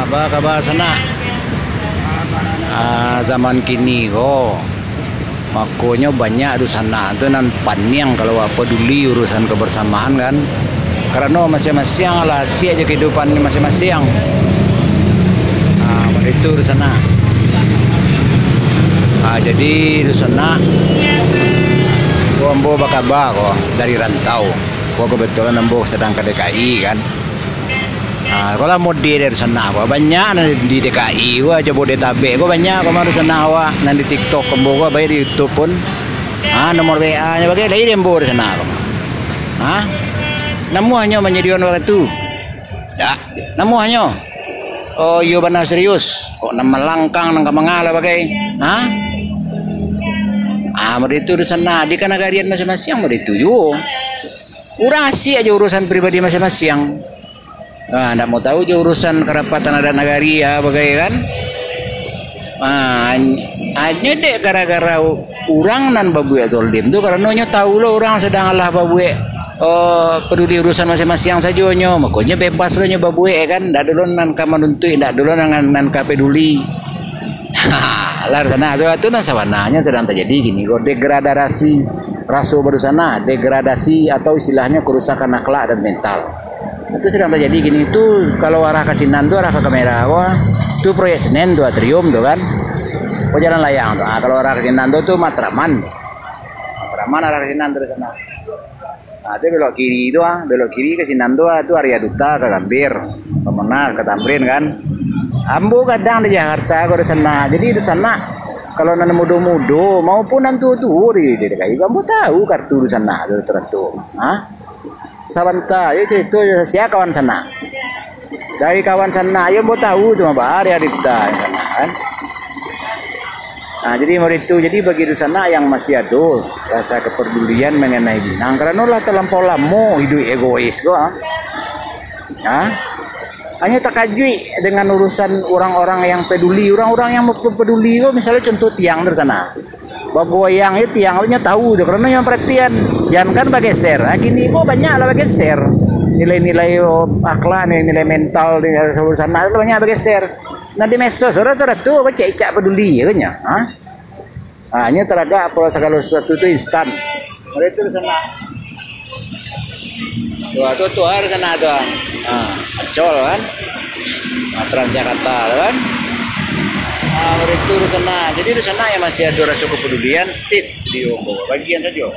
kabar sana. Zaman kini kok makanya banyak di sana tu nan paniang kalau apa peduli urusan kebersamaan kan, karena masing-masing lah si aja kehidupan masing-masing. Itu di sana. Jadi di sana gua ambo bakaba kok dari rantau. Gua kebetulan ambo sedang ke DKI kan. Kalau mau dari sana gua banyak di DKI, gua Jabodetabek gua banyak kemarin sana gua nanti TikTok ambo gua baik di YouTube pun. Nomor WA-nya bagai lagi ambo di sana. Namu hanya menyediakan waktu. Ya, namu hanya. Oh iya benar serius. Kok nama langkang nang kamangala bagai. Itu di sana di kan negarian masing-masing itu yo. Urang asih aja urusan pribadi masing-masing. Ndak mau tahu aja urusan kerapatan adat nagari ya bagai kan. Hanya dek gara-gara urang nan babuye zoldim tu karena nyo tahu lo orang sedang Allah babuye peduli urusan masing-masing saja nyo, makanya bebas lo nyo babuye kan, ndak dulu nan kamanuntui, ndak dulu nan peduli. Lar sana itu nan sawananya sedang terjadi gini kok, degradasi raso baru sana, degradasi atau istilahnya kerusakan akhlak dan mental. Itu sedang terjadi gini itu kalau arah ke Sinan tuh arah ke kamera itu proyek Senen tuh atrium tuh kan. Jalan layang tuh. Kalau arah ke Sinan tuh Matraman. Matraman arah ke Sinan tuh sana. Itu belok kiri itu belok kiri ke Sinan tuh itu Arya Duta ke Gambir, ke Monas, ke Tamrin kan. Ambo kadang di Jakarta ke sana. Jadi di sana kalau nanti mudo-mudo maupun nanti tuh di DKI ambo tahu kartu di sana tuh tertentu. Sabanta, ya cerita siapa kawan sana. Dari kawan sana, ya mau tahu cuma bahari ada kita kan. Jadi itu jadi bagi di sana yang masih ada rasa kepedulian mengenai binang karena lah terlampau lama hidup egois kok. Hanya takajui dengan urusan orang-orang yang peduli, orang-orang yang peduli kok misalnya contoh tiang di sana. Bagoyang itu tiangnya tahu tuh karena yang perhatian jangan kan pakai share. Kini kok banyak lah pakai share. Nilai-nilai akhlak, nilai mental di sana banyak pakai share. Nanti medsos orang tuh apa cek peduli ya kan. Hanya teraga kalau segala sesuatu itu instan. Mereka itu di sana. Tuh hari sana tuh. Acol kan. Transjakarta kan. Itu di sana. Jadi di sana yang masih ada rasa kepedulian, state di bagian saja.